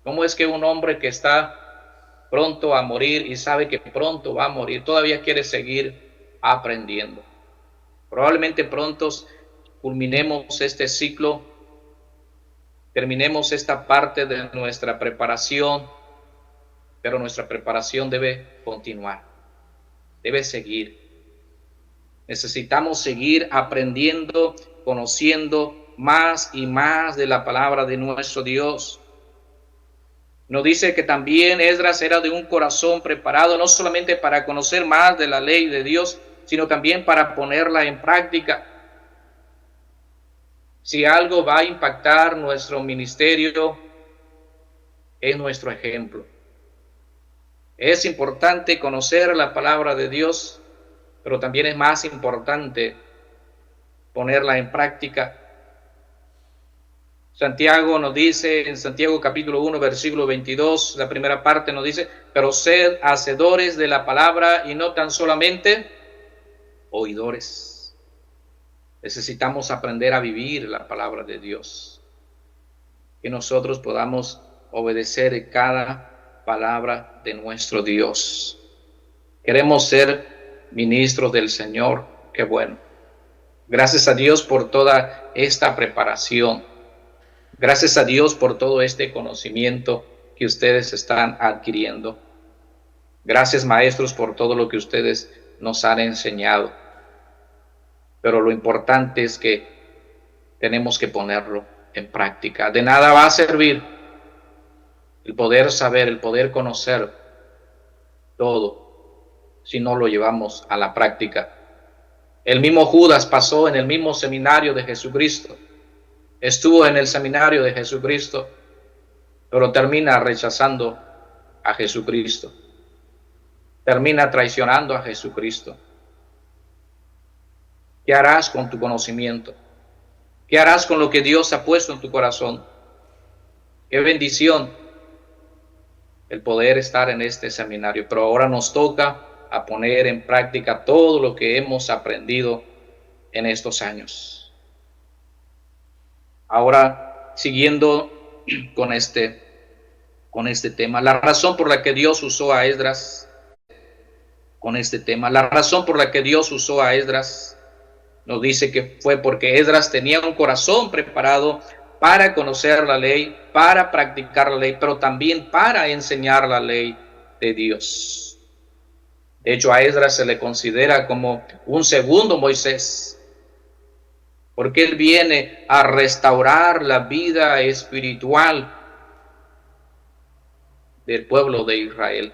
¿Cómo es que un hombre que está pronto a morir y sabe que pronto va a morir, todavía quiere seguir aprendiendo? Probablemente pronto culminemos este ciclo, terminemos esta parte de nuestra preparación, pero nuestra preparación debe continuar, debe seguir. Necesitamos seguir aprendiendo, conociendo más y más de la palabra de nuestro Dios. Nos dice que también Esdras era de un corazón preparado, no solamente para conocer más de la ley de Dios, sino también para ponerla en práctica. Si algo va a impactar nuestro ministerio, es nuestro ejemplo. Es importante conocer la palabra de Dios, pero también es más importante ponerla en práctica. Santiago nos dice, en Santiago capítulo 1, versículo 22, la primera parte nos dice, pero sed hacedores de la palabra y no tan solamente oidores. Necesitamos aprender a vivir la palabra de Dios. Que nosotros podamos obedecer cada palabra de nuestro Dios. Queremos ser ministros del Señor. Qué bueno. Gracias a Dios por toda esta preparación. Gracias a Dios por todo este conocimiento que ustedes están adquiriendo. Gracias, maestros, por todo lo que ustedes nos han enseñado. Pero lo importante es que tenemos que ponerlo en práctica. De nada va a servir el poder saber, el poder conocer todo si no lo llevamos a la práctica. El mismo Judas pasó en el mismo seminario de Jesucristo. Estuvo en el seminario de Jesucristo, pero termina rechazando a Jesucristo. Termina traicionando a Jesucristo. ¿Qué harás con tu conocimiento? ¿Qué harás con lo que Dios ha puesto en tu corazón? ¡Qué bendición! el poder estar en este seminario, pero ahora nos toca a poner en práctica todo lo que hemos aprendido en estos años. Ahora, siguiendo con este tema, la razón por la que Dios usó a Esdras, nos dice que fue porque Esdras tenía un corazón preparado para conocer la ley, para practicar la ley, pero también para enseñar la ley de Dios. De hecho, a Esdras se le considera como un segundo Moisés, porque él viene a restaurar la vida espiritual del pueblo de Israel.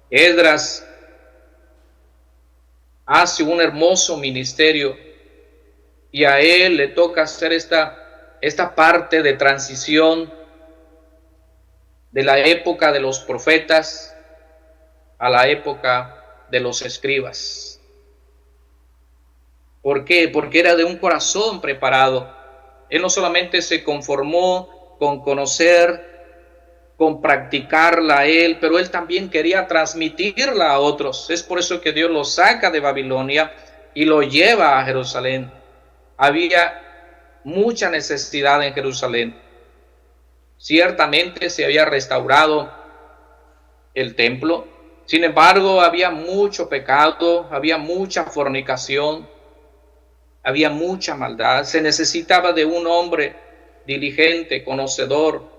Esdras hace un hermoso ministerio y a él le toca hacer esta parte de transición de la época de los profetas a la época de los escribas. ¿Por qué? Porque era de un corazón preparado. Él no solamente se conformó con conocer, con practicarla a él, pero él también quería transmitirla a otros. Es por eso que Dios lo saca de Babilonia y lo lleva a Jerusalén. Había mucha necesidad en Jerusalén. Ciertamente se había restaurado el templo, sin embargo había mucho pecado, había mucha fornicación, había mucha maldad. Se necesitaba de un hombre diligente, conocedor,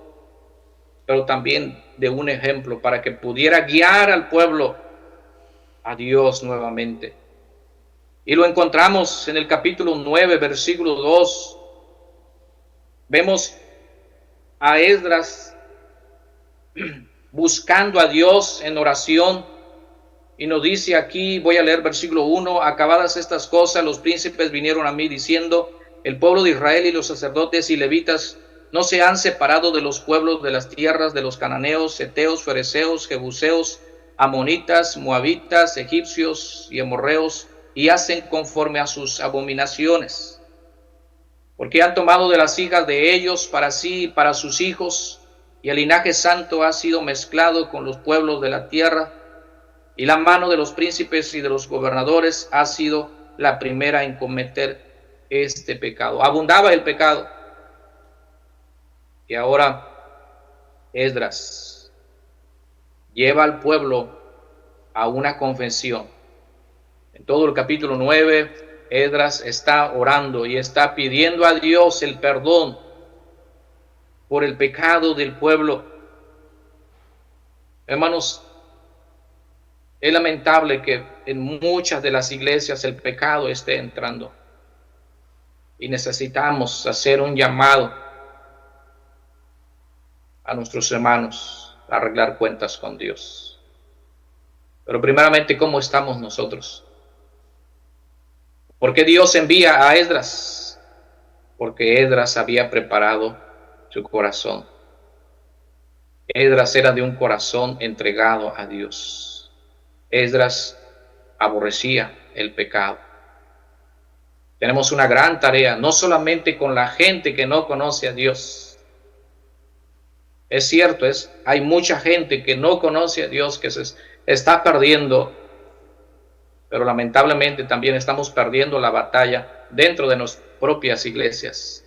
pero también de un ejemplo para que pudiera guiar al pueblo a Dios nuevamente. Y lo encontramos en el capítulo 9, versículo 2. Vemos a Esdras buscando a Dios en oración, y nos dice aquí, voy a leer versículo 1: acabadas estas cosas, los príncipes vinieron a mí diciendo, el pueblo de Israel y los sacerdotes y levitas no se han separado de los pueblos de las tierras de los cananeos, heteos, fereceos, jebuseos, amonitas, moabitas, egipcios y amorreos, y hacen conforme a sus abominaciones, porque han tomado de las hijas de ellos para sí y para sus hijos, y el linaje santo ha sido mezclado con los pueblos de la tierra, y la mano de los príncipes y de los gobernadores ha sido la primera en cometer este pecado. Abundaba el pecado. Y ahora Esdras lleva al pueblo a una confesión. En todo el capítulo 9, Esdras está orando y está pidiendo a Dios el perdón por el pecado del pueblo. Hermanos, es lamentable que en muchas de las iglesias el pecado esté entrando. Y necesitamos hacer un llamado a nuestros hermanos a arreglar cuentas con Dios. Pero primeramente, ¿cómo estamos nosotros? ¿Por qué Dios envía a Esdras? Porque Esdras había preparado su corazón. Esdras era de un corazón entregado a Dios. Esdras aborrecía el pecado. Tenemos una gran tarea, no solamente con la gente que no conoce a Dios. Es cierto, hay mucha gente que no conoce a Dios, que se está perdiendo, pero lamentablemente también estamos perdiendo la batalla dentro de nuestras propias iglesias.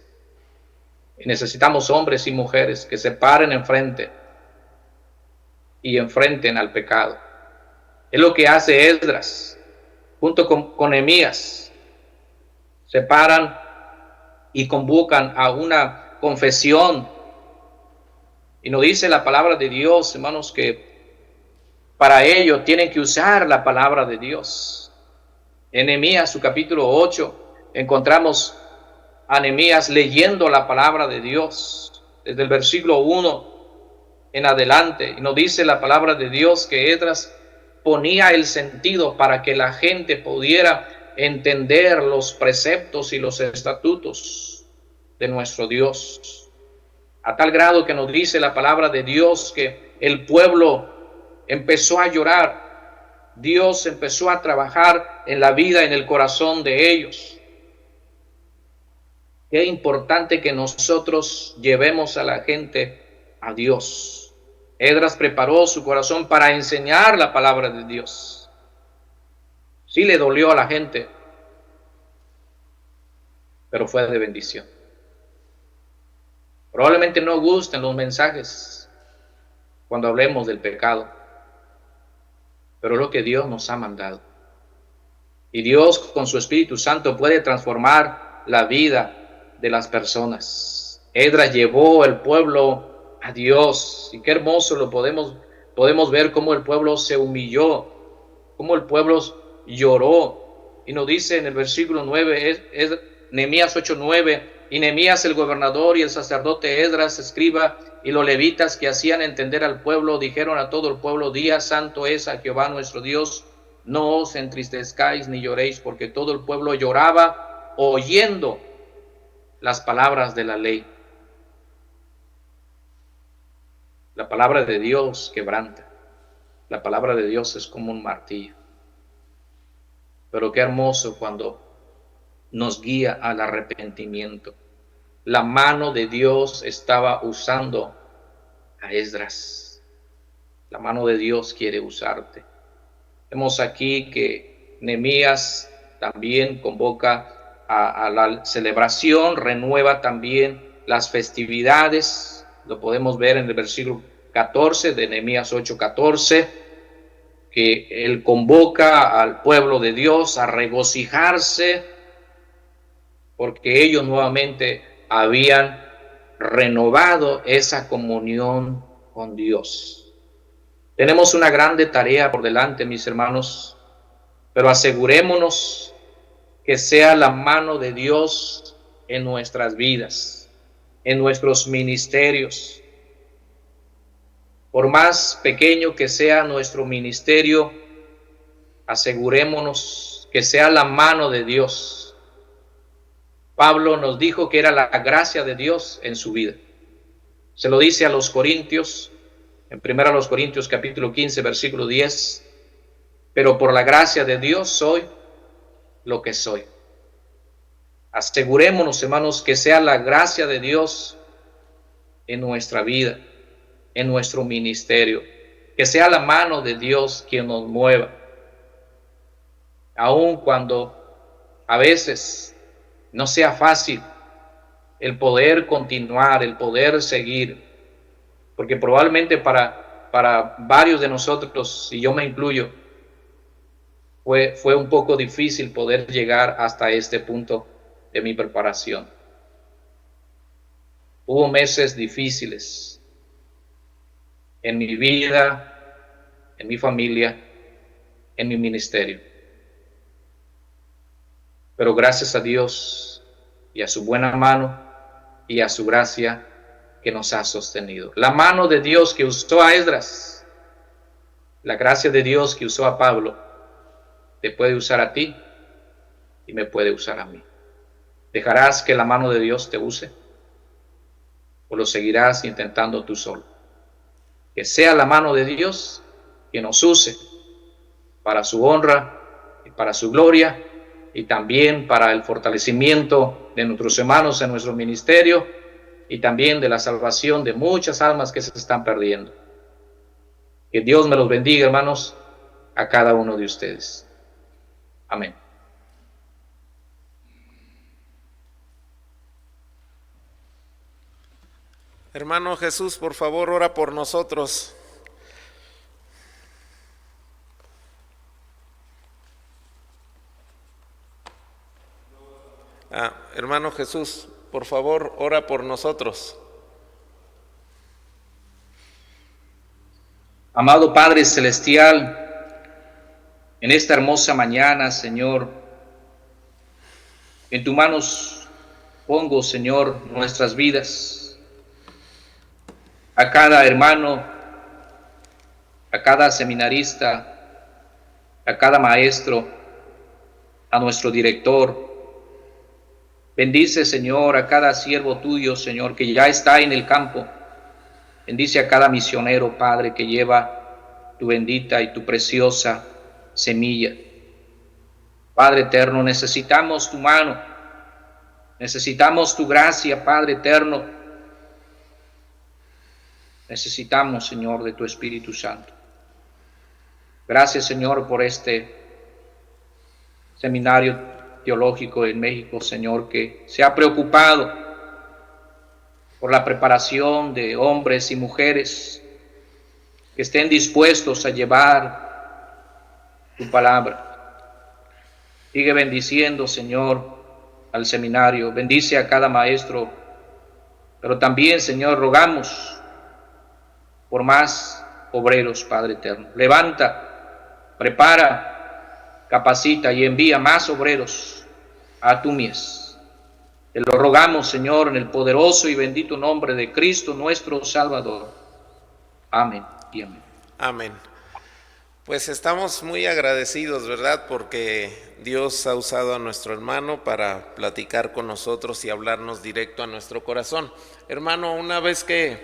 Y necesitamos hombres y mujeres que se paren enfrente y enfrenten al pecado. Es lo que hace Esdras, junto con Nehemías. Se paran y convocan a una confesión. Y nos dice la palabra de Dios, hermanos, que para ello tienen que usar la palabra de Dios. En Nehemías, su capítulo 8, encontramos a Nehemías leyendo la palabra de Dios, desde el versículo 1 en adelante. Y nos dice la palabra de Dios que Esdras ponía el sentido para que la gente pudiera entender los preceptos y los estatutos de nuestro Dios. A tal grado que nos dice la palabra de Dios que el pueblo empezó a llorar. Dios empezó a trabajar en la vida, en el corazón de ellos. Qué importante que nosotros llevemos a la gente a Dios. Esdras preparó su corazón para enseñar la palabra de Dios. Sí le dolió a la gente, pero fue de bendición. Probablemente no gusten los mensajes cuando hablemos del pecado, pero es lo que Dios nos ha mandado. Y Dios con su Espíritu Santo puede transformar la vida de las personas. Esdras llevó el pueblo a Dios, y qué hermoso lo podemos ver cómo el pueblo se humilló, cómo el pueblo lloró. Y nos dice en el versículo 9, es Nehemías 8:9, y Nehemías el gobernador y el sacerdote Esdras escriba y los levitas que hacían entender al pueblo dijeron a todo el pueblo: día santo es a Jehová nuestro Dios, no os entristezcáis ni lloréis, porque todo el pueblo lloraba oyendo las palabras de la ley. La palabra de Dios quebranta. La palabra de Dios es como un martillo. Pero qué hermoso cuando nos guía al arrepentimiento. La mano de Dios estaba usando a Esdras. La mano de Dios quiere usarte. Vemos aquí que Nehemías también convoca a la celebración, renueva también las festividades. Lo podemos ver en el versículo 14 de Nehemías 8:14, que él convoca al pueblo de Dios a regocijarse porque ellos nuevamente habían renovado esa comunión con Dios. Tenemos una grande tarea por delante, mis hermanos, pero asegurémonos que sea la mano de Dios en nuestras vidas, en nuestros ministerios. Por más pequeño que sea nuestro ministerio, asegurémonos que sea la mano de Dios. Pablo nos dijo que era la gracia de Dios en su vida. Se lo dice a los Corintios, en 1 Corintios capítulo 15, versículo 10, pero por la gracia de Dios soy lo que soy. Asegurémonos, hermanos, que sea la gracia de Dios en nuestra vida, en nuestro ministerio, que sea la mano de Dios quien nos mueva, aun cuando a veces no sea fácil el poder continuar, el poder seguir, porque probablemente para varios de nosotros, y yo me incluyo, fue un poco difícil poder llegar hasta este punto de mi preparación. Hubo meses difíciles en mi vida, en mi familia, en mi ministerio. Pero gracias a Dios y a su buena mano y a su gracia que nos ha sostenido. La mano de Dios que usó a Esdras, la gracia de Dios que usó a Pablo, te puede usar a ti y me puede usar a mí. ¿Dejarás que la mano de Dios te use? ¿O lo seguirás intentando tú solo? Que sea la mano de Dios que nos use para su honra y para su gloria, y también para el fortalecimiento de nuestros hermanos en nuestro ministerio, y también de la salvación de muchas almas que se están perdiendo. Que Dios me los bendiga, hermanos, a cada uno de ustedes. Amén. Hermano Jesús, por favor, ora por nosotros. Hermano Jesús, por favor, ora por nosotros. Amado Padre Celestial, en esta hermosa mañana, Señor, en tus manos pongo, Señor, nuestras vidas, a cada hermano, a cada seminarista, a cada maestro, a nuestro director. Bendice, Señor, a cada siervo tuyo, Señor, que ya está en el campo. Bendice a cada misionero, Padre, que lleva tu bendita y tu preciosa semilla. Padre eterno, necesitamos tu mano, necesitamos tu gracia, Padre eterno. Necesitamos, Señor, de tu Espíritu Santo. Gracias, Señor, por este seminario teológico en México, Señor, que se ha preocupado por la preparación de hombres y mujeres que estén dispuestos a llevar tu palabra. Sigue bendiciendo, Señor, al seminario. Bendice a cada maestro. Pero también, Señor, rogamos por más obreros, Padre eterno. Levanta, prepara, capacita y envía más obreros a tu mies. Te lo rogamos, Señor, en el poderoso y bendito nombre de Cristo, nuestro Salvador. Amén y amén. Amén. Pues estamos muy agradecidos, ¿verdad? Porque Dios ha usado a nuestro hermano para platicar con nosotros y hablarnos directo a nuestro corazón. Hermano, una vez que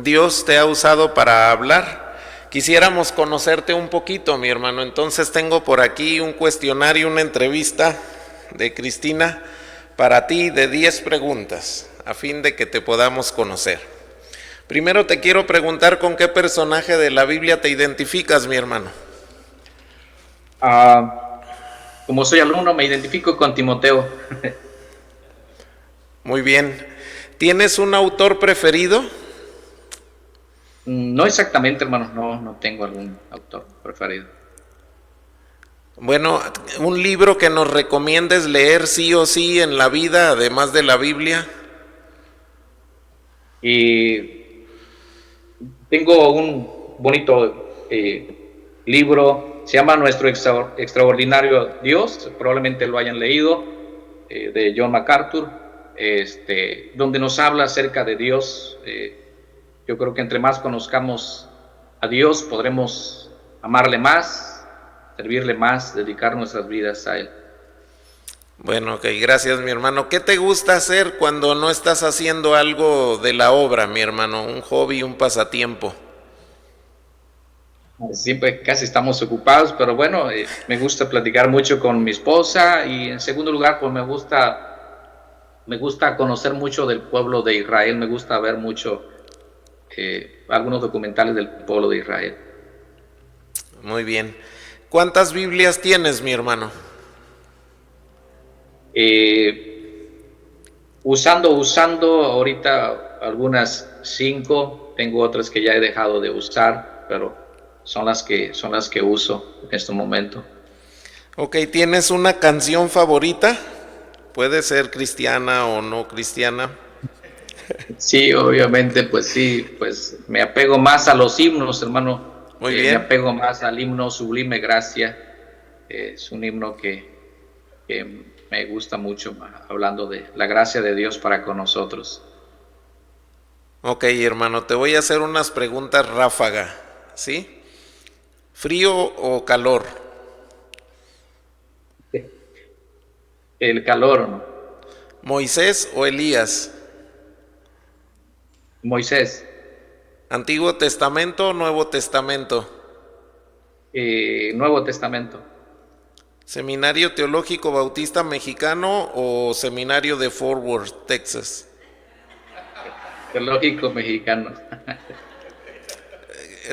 Dios te ha usado para hablar, quisiéramos conocerte un poquito, mi hermano. Entonces tengo por aquí un cuestionario, una entrevista de Cristina para ti de 10 preguntas, a fin de que te podamos conocer. Primero te quiero preguntar con qué personaje de la Biblia te identificas, mi hermano. Como soy alumno, me identifico con Timoteo. Muy bien. ¿Tienes un autor preferido? No exactamente, hermano, no tengo algún autor preferido. Bueno, un libro que nos recomiendes leer sí o sí en la vida, además de la Biblia. Y tengo un bonito libro, se llama Nuestro Extraordinario Dios, probablemente lo hayan leído, de John MacArthur, donde nos habla acerca de Dios. Yo creo que entre más conozcamos a Dios, podremos amarle más, servirle más, dedicar nuestras vidas a Él. Bueno, ok, gracias, mi hermano. ¿Qué te gusta hacer cuando no estás haciendo algo de la obra, mi hermano? Un hobby, un pasatiempo. Siempre casi estamos ocupados, pero bueno, me gusta platicar mucho con mi esposa, y en segundo lugar, pues me gusta conocer mucho del pueblo de Israel. Me gusta ver mucho algunos documentales del pueblo de Israel. Muy bien. ¿Cuántas Biblias tienes, mi hermano? Usando ahorita algunas 5, tengo otras que ya he dejado de usar, pero son las que uso en este momento. Ok, ¿tienes una canción favorita? Puede ser cristiana o no cristiana. Sí, obviamente, pues sí, pues me apego más a los himnos, hermano. Muy bien. Me apego más al himno Sublime Gracia. Es un himno que me gusta mucho, hablando de la gracia de Dios para con nosotros. Ok, hermano, te voy a hacer unas preguntas ráfaga, ¿sí? ¿Frío o calor? El calor, ¿no? ¿Moisés o Elías? Moisés. ¿Antiguo Testamento o Nuevo Testamento? Nuevo Testamento. ¿Seminario Teológico Bautista Mexicano o Seminario de Fort Worth, Texas? Teológico Mexicano.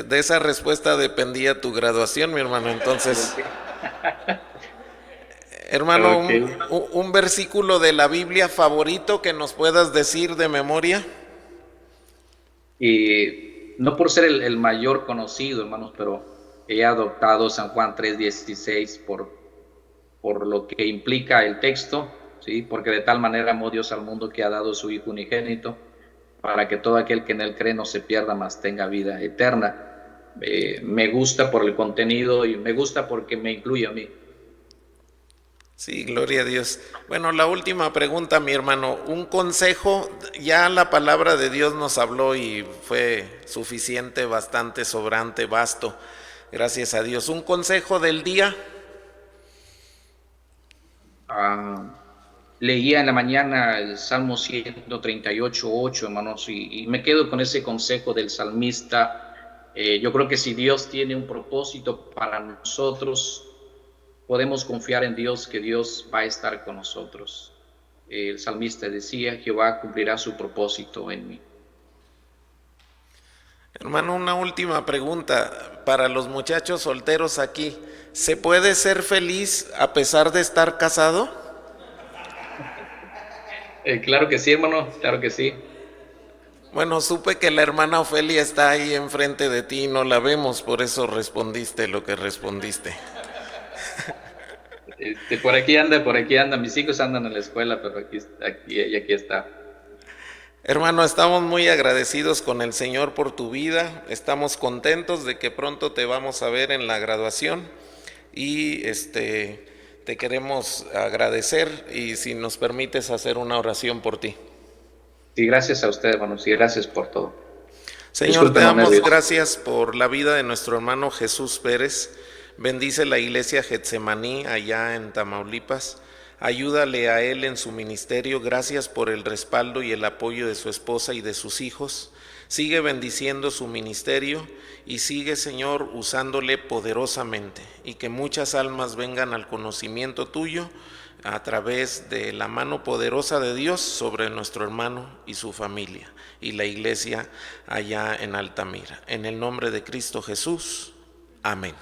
De esa respuesta dependía tu graduación, mi hermano. Entonces, hermano, Okay. un versículo de la Biblia favorito que nos puedas decir de memoria. Y no por ser el mayor conocido, hermanos, pero he adoptado San Juan 3:16 por lo que implica el texto, ¿sí? Porque de tal manera amó Dios al mundo que ha dado su Hijo unigénito, para que todo aquel que en él cree no se pierda, mas tenga vida eterna. Me gusta por el contenido y me gusta porque me incluye a mí. Sí, gloria a Dios. Bueno, la última pregunta, mi hermano. Un consejo, ya la palabra de Dios nos habló y fue suficiente, bastante, sobrante, vasto. Gracias a Dios. Un consejo del día. Leía en la mañana el Salmo 138:8, hermanos, y me quedo con ese consejo del salmista. Yo creo que si Dios tiene un propósito para nosotros, podemos confiar en Dios, que Dios va a estar con nosotros. El salmista decía: Jehová cumplirá su propósito en mí. Hermano, una última pregunta para los muchachos solteros aquí. ¿Se puede ser feliz a pesar de estar casado? Claro que sí, hermano, claro que sí. Bueno, supe que la hermana Ofelia está ahí enfrente de ti y no la vemos, por eso respondiste lo que respondiste. Por aquí anda, mis hijos andan en la escuela, pero aquí está. Hermano, estamos muy agradecidos con el Señor por tu vida, estamos contentos de que pronto te vamos a ver en la graduación y te queremos agradecer y si nos permites hacer una oración por ti. Sí, gracias a usted, hermano, sí, gracias por todo. Señor, te Discúlpenos, damos nervios. gracias por la vida de nuestro hermano Jesús Pérez. Bendice la iglesia Getsemaní allá en Tamaulipas. Ayúdale a él en su ministerio. Gracias por el respaldo y el apoyo de su esposa y de sus hijos. Sigue bendiciendo su ministerio y sigue, Señor, usándole poderosamente y que muchas almas vengan al conocimiento tuyo a través de la mano poderosa de Dios sobre nuestro hermano y su familia y la iglesia allá en Altamira. En el nombre de Cristo Jesús. Amén.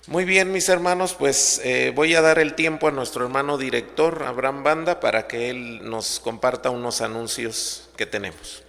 Muy bien, mis hermanos, pues voy a dar el tiempo a nuestro hermano director, Abraham Banda, para que él nos comparta unos anuncios que tenemos.